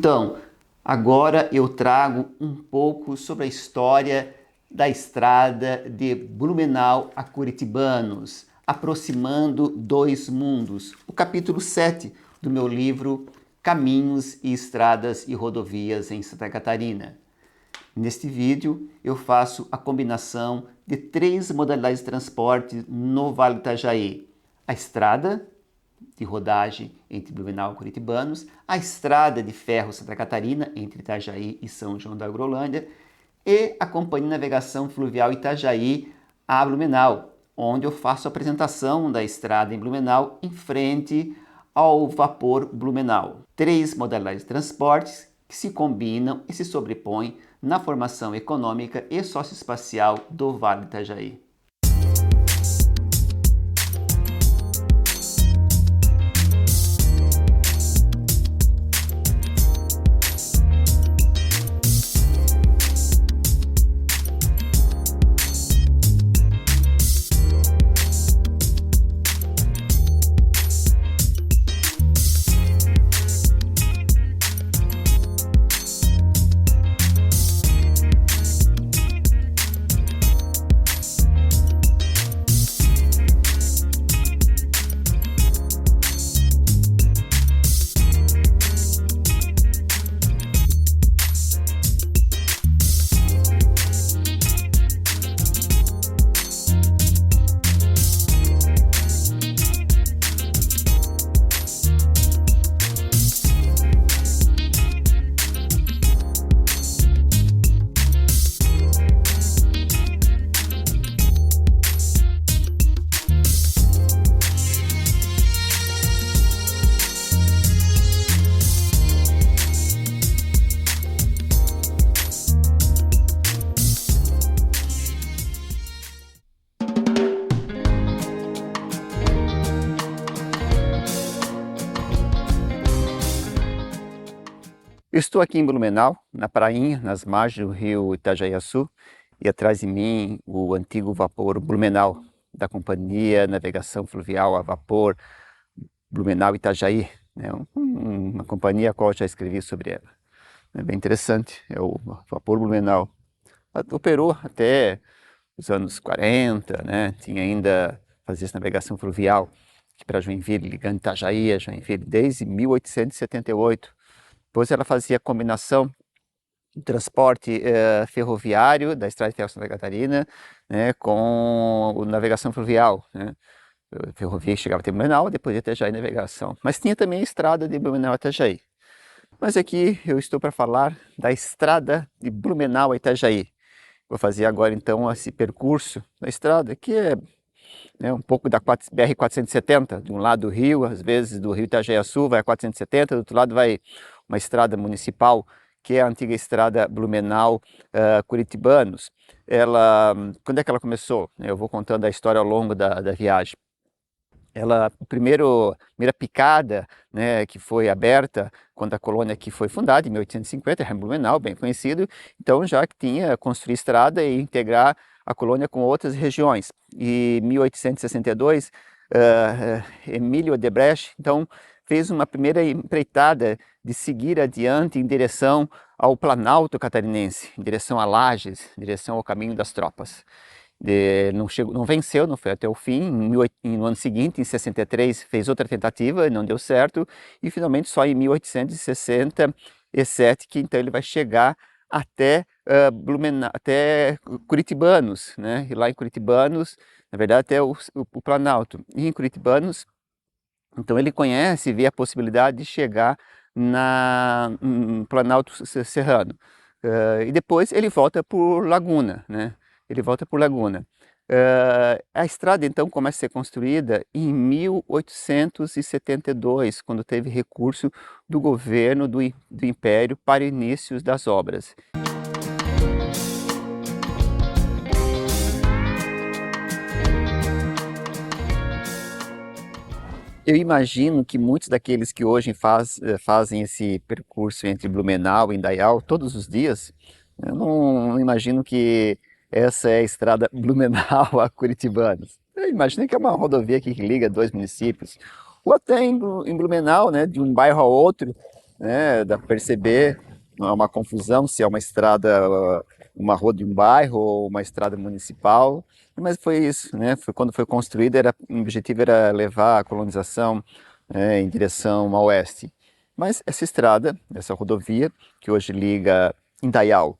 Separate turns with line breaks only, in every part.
Então, agora eu trago um pouco sobre a história da estrada de Blumenau a Curitibanos, aproximando dois mundos, o capítulo 7 do meu livro Caminhos e Estradas e Rodovias em Santa Catarina. Neste vídeo eu faço a combinação de três modalidades de transporte no Vale do Itajaí: a estrada de rodagem entre Blumenau e Curitibanos, a estrada de ferro Santa Catarina entre Itajaí e São João da Agrolândia e a Companhia de Navegação Fluvial Itajaí a Blumenau, onde eu faço a apresentação da estrada em Blumenau em frente ao vapor Blumenau. Três modalidades de transportes que se combinam e se sobrepõem na formação econômica e socioespacial do Vale do Itajaí. Eu estou aqui em Blumenau, na prainha, nas margens do rio Itajaiaçu, e atrás de mim o antigo vapor Blumenau, da Companhia Navegação Fluvial a Vapor Blumenau Itajaí, né? Uma companhia a qual eu já escrevi sobre ela. É bem interessante, é o vapor Blumenau. Operou até os anos 40, né? Tinha ainda, fazia essa navegação fluvial para Joinville, ligando Itajaí a Joinville, desde 1878. Depois ela fazia a combinação do transporte ferroviário da Estrada de Ferro Santa Catarina, né, com a navegação fluvial, né? A ferrovia chegava até Blumenau, depois de Itajaí navegação. Mas tinha também a estrada de Blumenau a Itajaí. Mas aqui eu estou para falar da estrada de Blumenau a Itajaí. Vou fazer agora então esse percurso da estrada, que é um pouco da BR-470, de um lado do rio, às vezes do rio Itajaiaçu vai a 470, do outro lado vai uma estrada municipal, que é a antiga estrada Blumenau-Curitibanos. Quando é que ela começou? Eu vou contando a história ao longo da viagem. A primeira picada, né, que foi aberta quando a colônia aqui foi fundada, em 1850, era Blumenau, bem conhecido, então já que tinha construir estrada e integrar a colônia com outras regiões. E em 1862, Emílio Odebrecht, então, fez uma primeira empreitada de seguir adiante em direção ao Planalto Catarinense, em direção a Lages, em direção ao caminho das tropas. Não venceu, não foi até o fim. No ano seguinte, em 63, fez outra tentativa, não deu certo, e finalmente só em 1867 que então ele vai chegar até até Curitibanos, né? E lá em Curitibanos, na verdade até o Planalto, e em Curitibanos, então ele conhece e vê a possibilidade de chegar no Planalto Serrano. E depois ele volta por Laguna, né? Ele volta por Laguna. A estrada então começa a ser construída em 1872, quando teve recurso do governo do Império para inícios das obras. Eu imagino que muitos daqueles que hoje fazem esse percurso entre Blumenau e Indaial todos os dias, eu não imagino que essa é a estrada Blumenau a Curitibanos. Eu imagino que é uma rodovia que liga dois municípios, ou até em Blumenau, né, de um bairro a outro, né? Dá para perceber, não é uma confusão se é uma estrada, uma rua de um bairro ou uma estrada municipal, mas foi isso, né? Foi quando foi construída, o objetivo era levar a colonização, em direção ao oeste. Mas essa estrada, essa rodovia, que hoje liga Indaial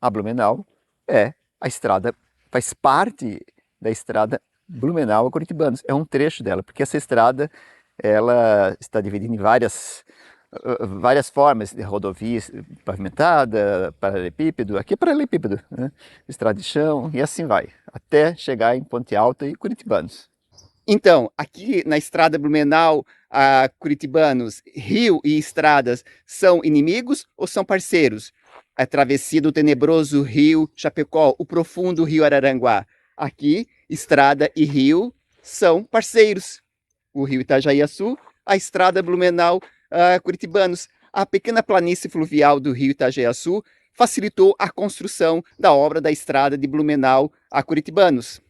a Blumenau, é a estrada, faz parte da estrada Blumenau a Curitibanos. É um trecho dela, porque essa estrada ela está dividida em várias formas de rodovia pavimentada, paralelepípedo, aqui é paralelepípedo, né? Estrada de chão e assim vai, até chegar em Ponte Alta e Curitibanos. Então, aqui na estrada Blumenau a Curitibanos, rio e estradas são inimigos ou são parceiros? A travessia do tenebroso rio Chapecó, o profundo rio Araranguá. Aqui, estrada e rio são parceiros. O rio Itajaí-Açu, a estrada Blumenau Curitibanos. A pequena planície fluvial do rio Itajaí-Açu facilitou a construção da obra da estrada de Blumenau a Curitibanos.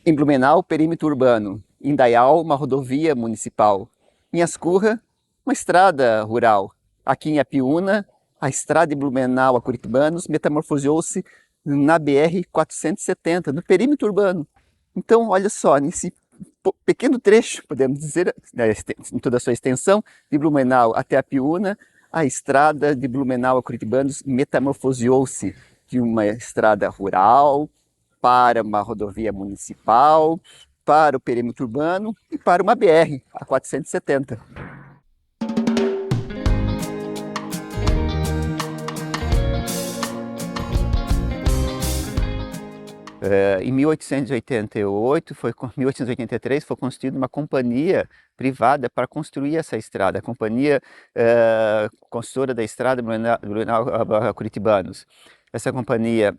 Em Blumenau, perímetro urbano. Em Indaial, uma rodovia municipal. Em Ascurra, uma estrada rural. Aqui em Apiúna, a estrada de Blumenau a Curitibanos metamorfoseou-se na BR-470, no perímetro urbano. Então, olha só, nesse pequeno trecho, podemos dizer, em toda a sua extensão, de Blumenau até Apiúna, a estrada de Blumenau a Curitibanos metamorfoseou-se de uma estrada rural para uma rodovia municipal, para o perímetro urbano e para uma BR, a 470. Em 1883 foi construída uma companhia privada para construir essa estrada, a companhia construtora da estrada Blumenau-Curitibanos. Essa companhia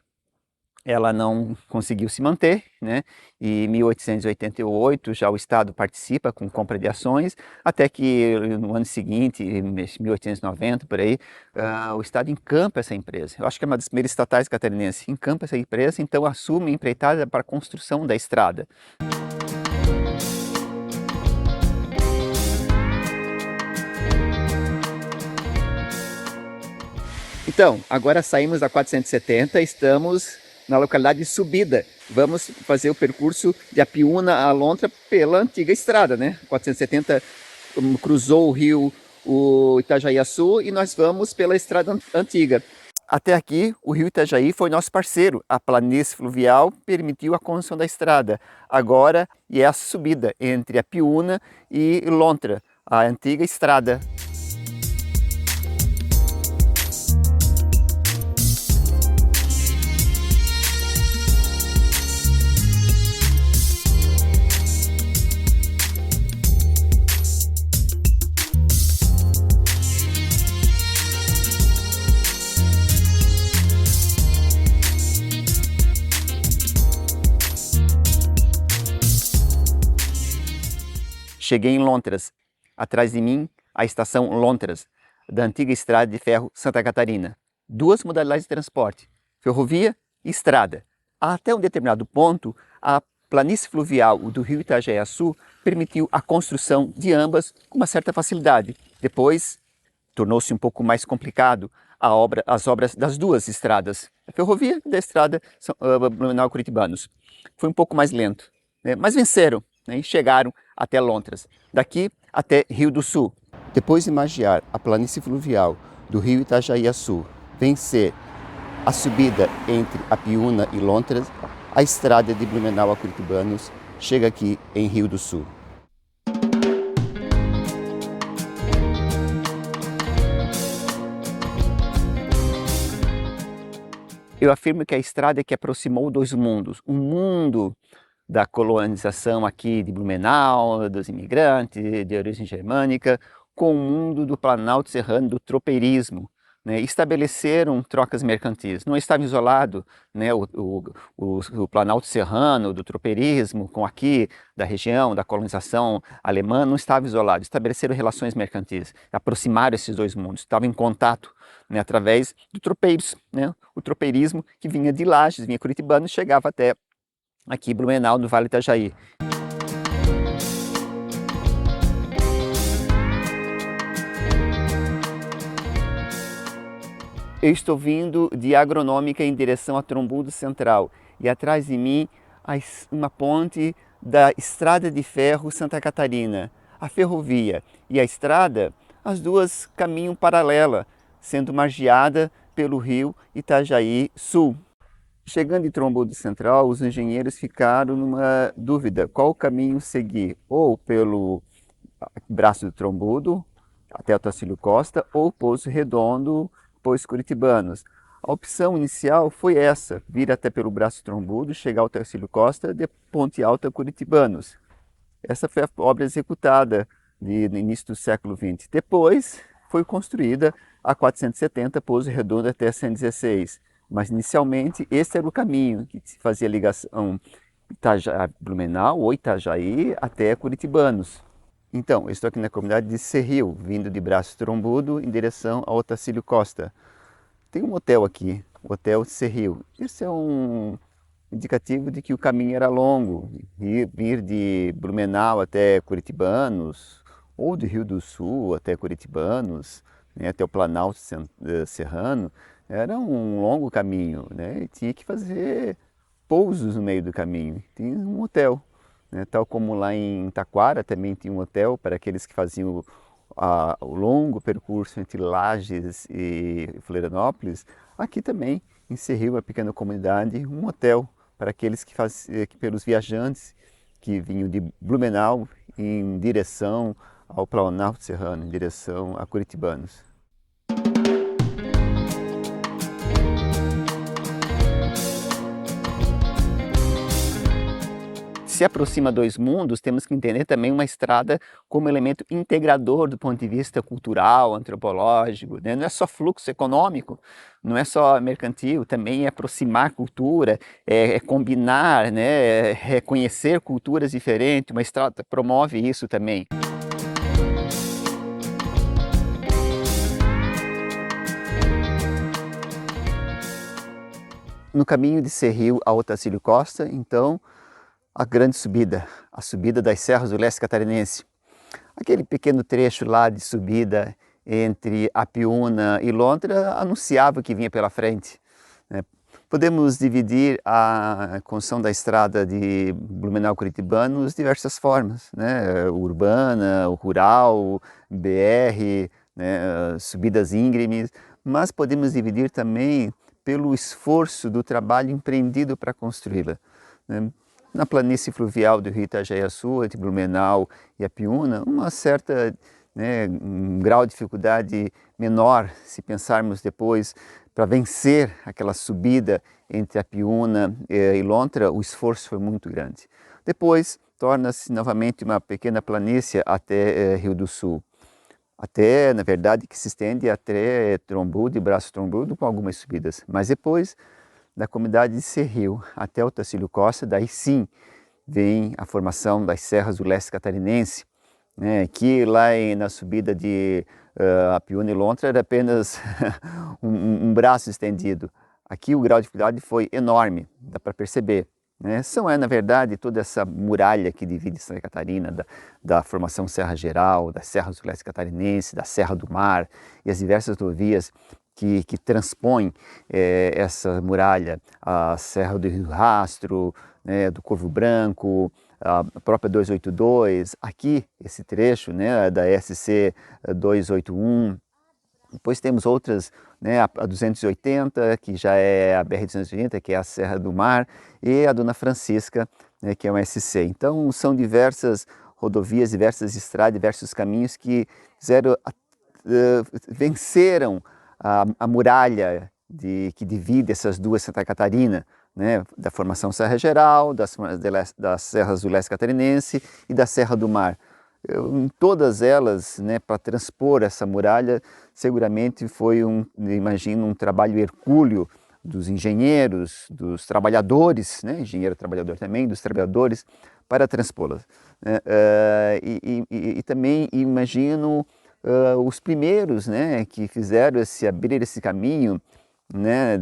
ela não conseguiu se manter, né? E em 1888 já o Estado participa com compra de ações, até que no ano seguinte, em 1890, por aí, o Estado encampa essa empresa. Eu acho que é uma das primeiras estatais catarinenses. Encampa essa empresa, então assume a empreitada para a construção da estrada. Então, agora saímos da 470, estamos na localidade de Subida. Vamos fazer o percurso de Apiúna a Lontra pela antiga estrada, né? 470 cruzou o rio Itajaí-Açu e nós vamos pela estrada antiga. Até aqui, o rio Itajaí foi nosso parceiro. A planície fluvial permitiu a construção da estrada. Agora é a subida entre Apiúna e Lontra, a antiga estrada. Cheguei em Lontras. Atrás de mim, a estação Lontras, da antiga estrada de ferro Santa Catarina. Duas modalidades de transporte, ferrovia e estrada. Até um determinado ponto, a planície fluvial do rio Itajaí-Açu permitiu a construção de ambas com uma certa facilidade. Depois, tornou-se um pouco mais complicado as obras das duas estradas, a ferrovia e da estrada Blumenau-Curitibanos. Foi um pouco mais lento, né? Mas venceram, né? E chegaram até Lontras, daqui até Rio do Sul. Depois de magiar a planície fluvial do rio Itajaí-Açu, vencer a subida entre Apiúna e Lontras, a estrada de Blumenau a Curitibanos chega aqui em Rio do Sul. Eu afirmo que a estrada é que aproximou dois mundos, um mundo da colonização aqui de Blumenau, dos imigrantes de origem germânica, com o mundo do Planalto Serrano, do tropeirismo, né? Estabeleceram trocas mercantis. Não estava isolado, né, o Planalto Serrano, do tropeirismo, com aqui da região, da colonização alemã, não estava isolado. Estabeleceram relações mercantis, aproximaram esses dois mundos, estavam em contato, né, através do tropeiros, né? O tropeirismo que vinha de Lages, vinha curitibano e chegava até aqui Blumenau, no Vale Itajaí. Eu estou vindo de Agronômica em direção a Trombudo Central e atrás de mim uma ponte da Estrada de Ferro Santa Catarina. A ferrovia e a estrada, as duas caminham paralela, sendo margeada pelo rio Itajaí Sul. Chegando em Trombudo Central, os engenheiros ficaram numa dúvida, qual caminho seguir, ou pelo Braço do Trombudo, até o Tacílio Costa, ou Pouso Redondo, Poços Curitibanos. A opção inicial foi essa, vir até pelo Braço do Trombudo, chegar ao Tacílio Costa, de Ponte Alta Curitibanos. Essa foi a obra executada no início do século XX. Depois foi construída a 470, Pouso Redondo até 116. Mas inicialmente esse era o caminho, que se fazia ligação Blumenau ou Itajaí até Curitibanos. Então, eu estou aqui na comunidade de Cerril, vindo de Braço Trombudo em direção ao Otacílio Costa. Tem um hotel aqui, o Hotel Cerril. Esse é um indicativo de que o caminho era longo, vir de Blumenau até Curitibanos, ou de Rio do Sul até Curitibanos, né, até o Planalto Serrano, era um longo caminho, né, e tinha que fazer pousos no meio do caminho. Tinha um hotel, né, tal como lá em Taquara também tinha um hotel para aqueles que faziam o longo percurso entre Lages e Florianópolis. Aqui também, em Cerril, uma pequena comunidade, um hotel para aqueles pelos viajantes que vinham de Blumenau em direção ao Planalto Serrano, em direção a Curitibanos. Se aproxima dois mundos, temos que entender também uma estrada como elemento integrador do ponto de vista cultural, antropológico, né? Não é só fluxo econômico, não é só mercantil, também é aproximar cultura, é combinar, né? É reconhecer culturas diferentes, uma estrada promove isso também. No caminho de Cerril ao Otacílio Costa, então, a grande subida, a subida das Serras do Leste Catarinense. Aquele pequeno trecho lá de subida entre Apiúna e Lontra anunciava o que vinha pela frente, né? Podemos dividir a construção da estrada de Blumenau-Curitibanos de diversas formas, né? Urbana, rural, BR, né? Subidas íngremes, mas podemos dividir também pelo esforço do trabalho empreendido para construí-la, né? Na planície fluvial do rio Itajaí-Açu, entre Blumenau e Apiúna, um grau de dificuldade menor, se pensarmos depois, para vencer aquela subida entre Apiúna e Lontra, o esforço foi muito grande. Depois, torna-se novamente uma pequena planície até Rio do Sul. Até, na verdade, que se estende até Trombudo e Braço Trombudo, com algumas subidas. Mas depois, da comunidade de Cerril até o Tacílio Costa, daí sim vem a formação das Serras do Leste Catarinense, né, que lá na subida de Apiúna e Lontra era apenas um braço estendido. Aqui o grau de dificuldade foi enorme, dá para perceber, né? Na verdade, toda essa muralha que divide Santa Catarina, da formação Serra Geral, das Serras do Leste Catarinense, da Serra do Mar e as diversas rodovias que transpõem essa muralha, a Serra do Rio Rastro, né, do Corvo Branco, a própria 282, aqui esse trecho, né, da SC 281, depois temos outras, né, a 280, que já é a BR-280, que é a Serra do Mar, e a Dona Francisca, né, que é uma SC. Então são diversas rodovias, diversas estradas, diversos caminhos que venceram a muralha que divide essas duas Santa Catarina, né, da formação Serra Geral, das Serras do Leste Catarinense e da Serra do Mar. Em todas elas, né, para transpor essa muralha, seguramente foi imagino, um trabalho hercúleo dos engenheiros, dos trabalhadores, né, engenheiro trabalhador também, dos trabalhadores, para transpô-las. E também imagino os primeiros, né, que fizeram abrir esse caminho, né,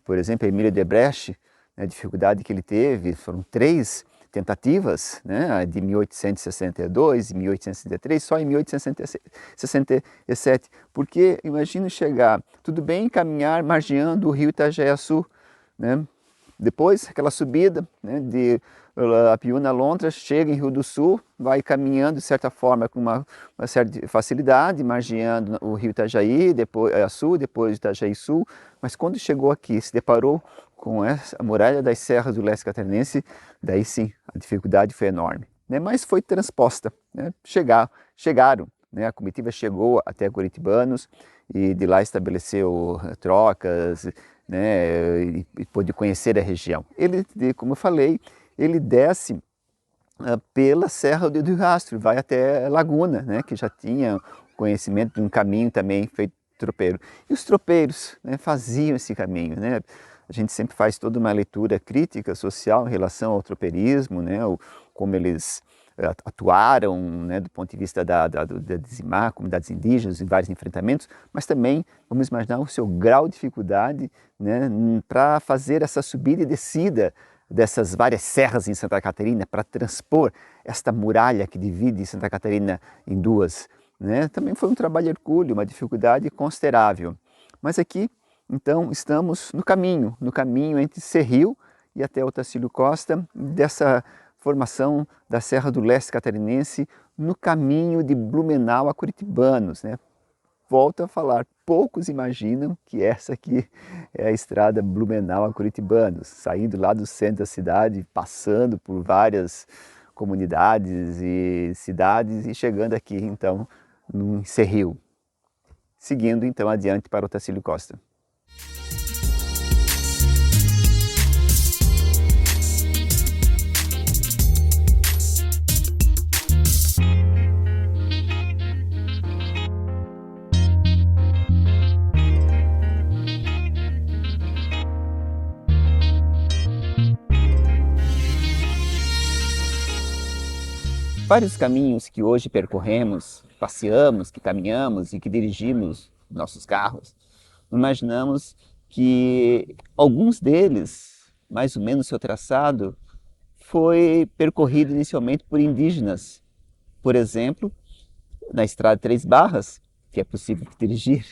por exemplo, Emílio de Brecht, a dificuldade que ele teve, foram 3 tentativas, né, de 1862, 1863, só em 1867, porque imagina chegar, tudo bem caminhar margeando o rio Itajaiaçu, né, depois aquela subida, né, de Apiúna a Lontras, chega em Rio do Sul, vai caminhando de certa forma com uma certa facilidade, margeando o rio Itajaí, depois Açu, depois Itajaí Sul, mas quando chegou aqui, se deparou com a muralha das serras do leste catarinense, daí sim, a dificuldade foi enorme, né? Mas foi transposta, né? Chegaram, né? A comitiva chegou até Curitibanos e de lá estabeleceu trocas, né? E pôde conhecer a região. Ele, como eu falei, ele desce pela Serra do Rastro, vai até Laguna, né? Que já tinha conhecimento de um caminho também feito tropeiro. E os tropeiros, né, faziam esse caminho, né? A gente sempre faz toda uma leitura crítica social em relação ao tropeirismo, né? Como eles atuaram, né, do ponto de vista da dizimar comunidades indígenas em vários enfrentamentos, mas também vamos imaginar o seu grau de dificuldade, né, para fazer essa subida e descida dessas várias serras em Santa Catarina, para transpor esta muralha que divide Santa Catarina em duas, né? Também foi um trabalho hercúleo, uma dificuldade considerável. Mas aqui, então, estamos no caminho entre Cerril e até Otacílio Costa, dessa formação da Serra do Leste Catarinense, no caminho de Blumenau a Curitibanos, né? Volto a falar, poucos imaginam que essa aqui é a estrada Blumenau a Curitibanos, saindo lá do centro da cidade, passando por várias comunidades e cidades e chegando aqui, então, no Cerril, seguindo, então, adiante para Otacílio Costa. Vários caminhos que hoje percorremos, passeamos, que caminhamos e que dirigimos nossos carros, imaginamos que alguns deles, mais ou menos seu traçado, foi percorrido inicialmente por indígenas. Por exemplo, na estrada Três Barras, que é possível dirigir,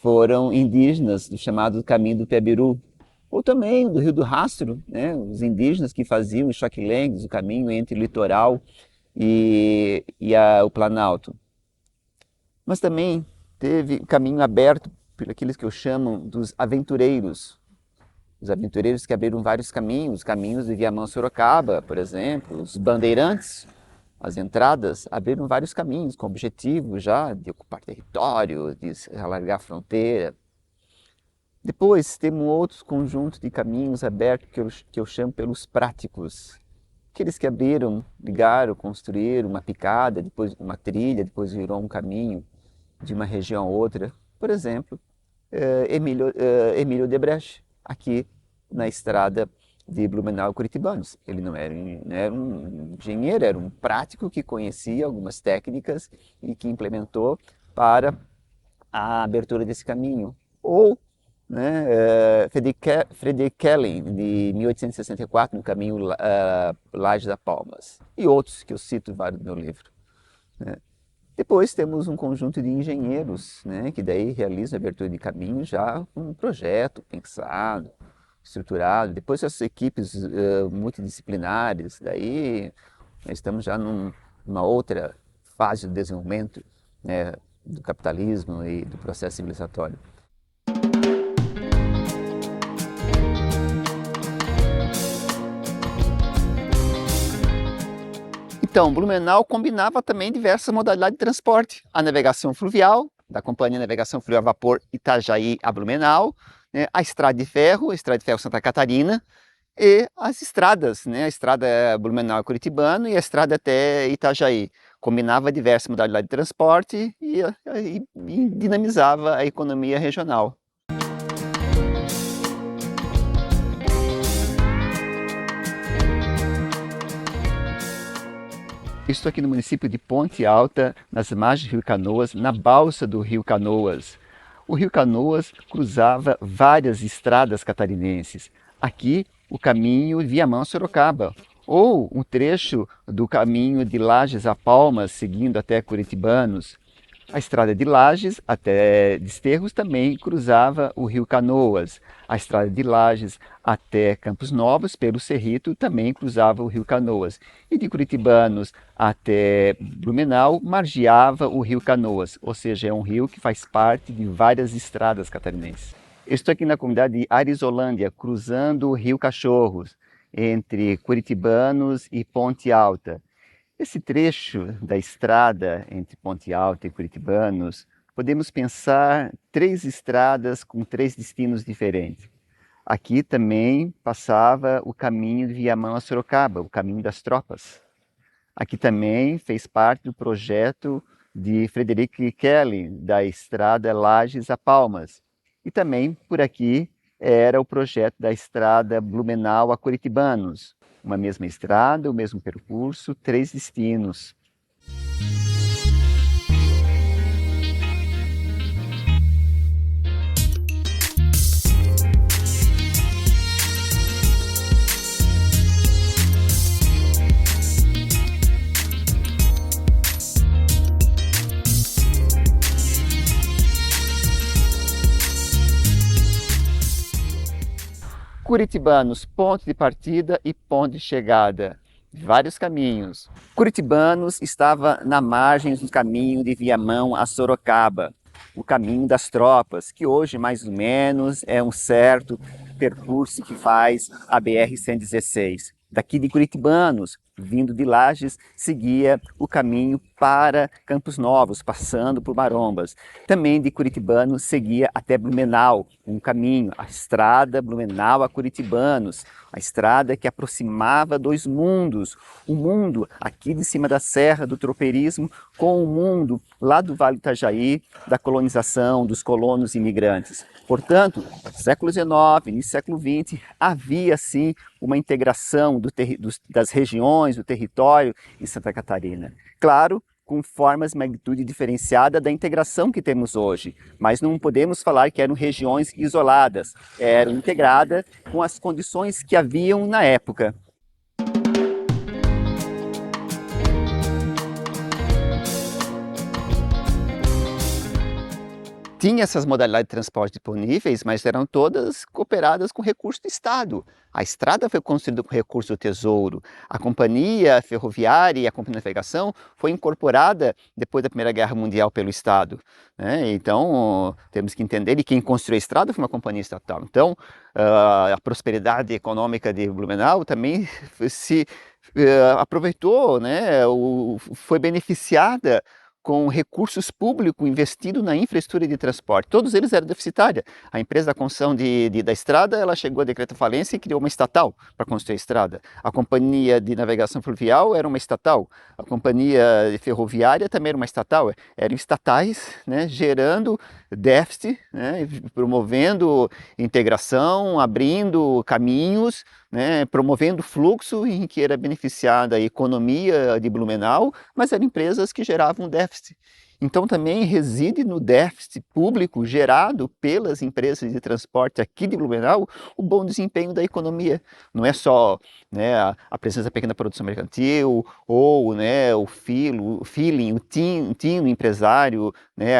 foram indígenas do chamado Caminho do Piabiru, ou também do Rio do Rastro, né? Os indígenas que faziam os choque-lengues, o caminho entre o litoral e o Planalto. Mas também teve caminho aberto por aqueles que eu chamo dos aventureiros. Os aventureiros que abriram vários caminhos de Viamão-Sorocaba, por exemplo, os bandeirantes, as entradas, abriram vários caminhos com o objetivo já de ocupar território, de alargar a fronteira. Depois temos outros conjuntos de caminhos abertos que eu chamo pelos práticos. Aqueles que abriram, ligaram, construíram uma picada, depois uma trilha, depois virou um caminho de uma região a outra. Por exemplo, Emílio Debreche, aqui na estrada de Blumenau a Curitibanos. Ele não era um engenheiro, era um prático que conhecia algumas técnicas e que implementou para a abertura desse caminho. Ou né, Frederick Kelly, de 1864, no caminho Laje da Palmas, e outros que eu cito vários no meu livro. Né. Depois temos um conjunto de engenheiros, né, que daí realizam a abertura de caminho já com um projeto pensado, estruturado. Depois as equipes multidisciplinares, daí nós estamos já numa outra fase do desenvolvimento, né, do capitalismo e do processo civilizatório. Então, Blumenau combinava também diversas modalidades de transporte. A navegação fluvial, da Companhia Navegação Fluvial a Vapor Itajaí a Blumenau, né, a Estrada de Ferro Santa Catarina, e as estradas, né, a estrada Blumenau Curitibano e a estrada até Itajaí. Combinava diversas modalidades de transporte e dinamizava a economia regional. Estou aqui no município de Ponte Alta, nas margens do Rio Canoas, na balsa do Rio Canoas. O Rio Canoas cruzava várias estradas catarinenses. Aqui, o caminho Viamão-Sorocaba, Ou um trecho do caminho de Lages a Palmas, seguindo até Curitibanos. A estrada de Lages até Desterros também cruzava o rio Canoas. A estrada de Lages até Campos Novos, pelo Cerrito, também cruzava o rio Canoas. E de Curitibanos até Blumenau, margeava o rio Canoas, ou seja, é um rio que faz parte de várias estradas catarinenses. Eu estou aqui na comunidade de Arizolândia, cruzando o rio Cachorros, entre Curitibanos e Ponte Alta. Esse trecho da estrada entre Ponte Alta e Curitibanos, podemos pensar 3 estradas com 3 destinos diferentes. Aqui também passava o caminho de Viamão a Sorocaba, o caminho das tropas. Aqui também fez parte do projeto de Frederic Kelly, da estrada Lages a Palmas. E também por aqui era o projeto da estrada Blumenau a Curitibanos. Uma mesma estrada, o mesmo percurso, 3 destinos. Curitibanos, ponto de partida e ponto de chegada. Vários caminhos. Curitibanos estava na margem do caminho de Viamão a Sorocaba, o caminho das tropas, que hoje mais ou menos é um certo percurso que faz a BR-116. Daqui de Curitibanos, vindo de Lages, seguia o caminho para Campos Novos, passando por Marombas. Também de Curitibanos seguia até Blumenau, um caminho, a estrada Blumenau a Curitibanos, a estrada que aproximava 2 mundos, o mundo aqui de cima da serra do tropeirismo com o mundo lá do Vale do Itajaí, da colonização, dos colonos imigrantes. Portanto, século XIX, início do século XX, havia sim uma integração das regiões, do território em Santa Catarina. Claro, com formas e magnitude diferenciada da integração que temos hoje, mas não podemos falar que eram regiões isoladas, eram integradas com as condições que haviam na época. Tinha essas modalidades de transporte disponíveis, mas eram todas cooperadas com recurso do Estado. A estrada foi construída com recurso do Tesouro. A companhia ferroviária e a companhia de navegação foi incorporada depois da Primeira Guerra Mundial pelo Estado, né? Então, temos que entender que quem construiu a estrada foi uma companhia estatal. Então, a prosperidade econômica de Blumenau também se aproveitou, né? Foi beneficiada com recursos públicos investidos na infraestrutura de transporte. Todos eles eram deficitários. A empresa da construção da estrada, ela chegou a decreto falência e criou uma estatal para construir a estrada. A companhia de navegação fluvial era uma estatal. A companhia ferroviária também era uma estatal. Eram estatais, né, gerando déficit, né, promovendo integração, abrindo caminhos, né, promovendo fluxo em que era beneficiada a economia de Blumenau, mas eram empresas que geravam déficit. Então também reside no déficit público gerado pelas empresas de transporte aqui de Blumenau o bom desempenho da economia. Não é só, né, a presença da pequena produção mercantil ou, né, o feeling, o tino empresário, né,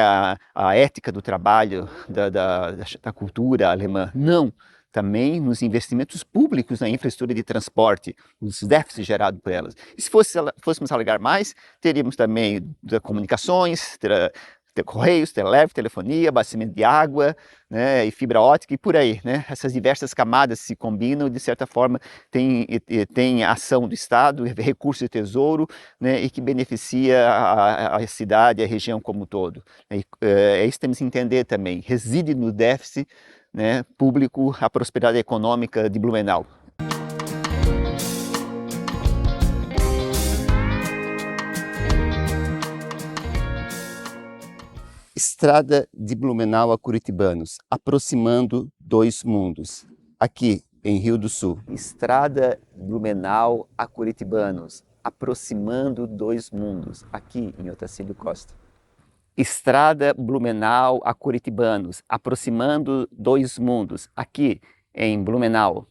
a ética do trabalho, da cultura alemã. Não. Também nos investimentos públicos na infraestrutura de transporte, os déficits gerados por elas. E se fôssemos alegar mais, teríamos também comunicações, correios, telefonia, abastecimento de água, né, e fibra ótica e por aí, né? Essas diversas camadas se combinam e, de certa forma, tem ação do Estado, recurso de tesouro, né, e que beneficia a cidade, a região como um todo. É isso que temos que entender também. Reside no déficit, né, público, a prosperidade econômica de Blumenau. Estrada de Blumenau a Curitibanos, aproximando 2 mundos. Aqui em Rio do Sul. Estrada Blumenau a Curitibanos, aproximando 2 mundos. Aqui em Otacílio Costa. Estrada Blumenau a Curitibanos, aproximando 2 mundos. Aqui em Blumenau.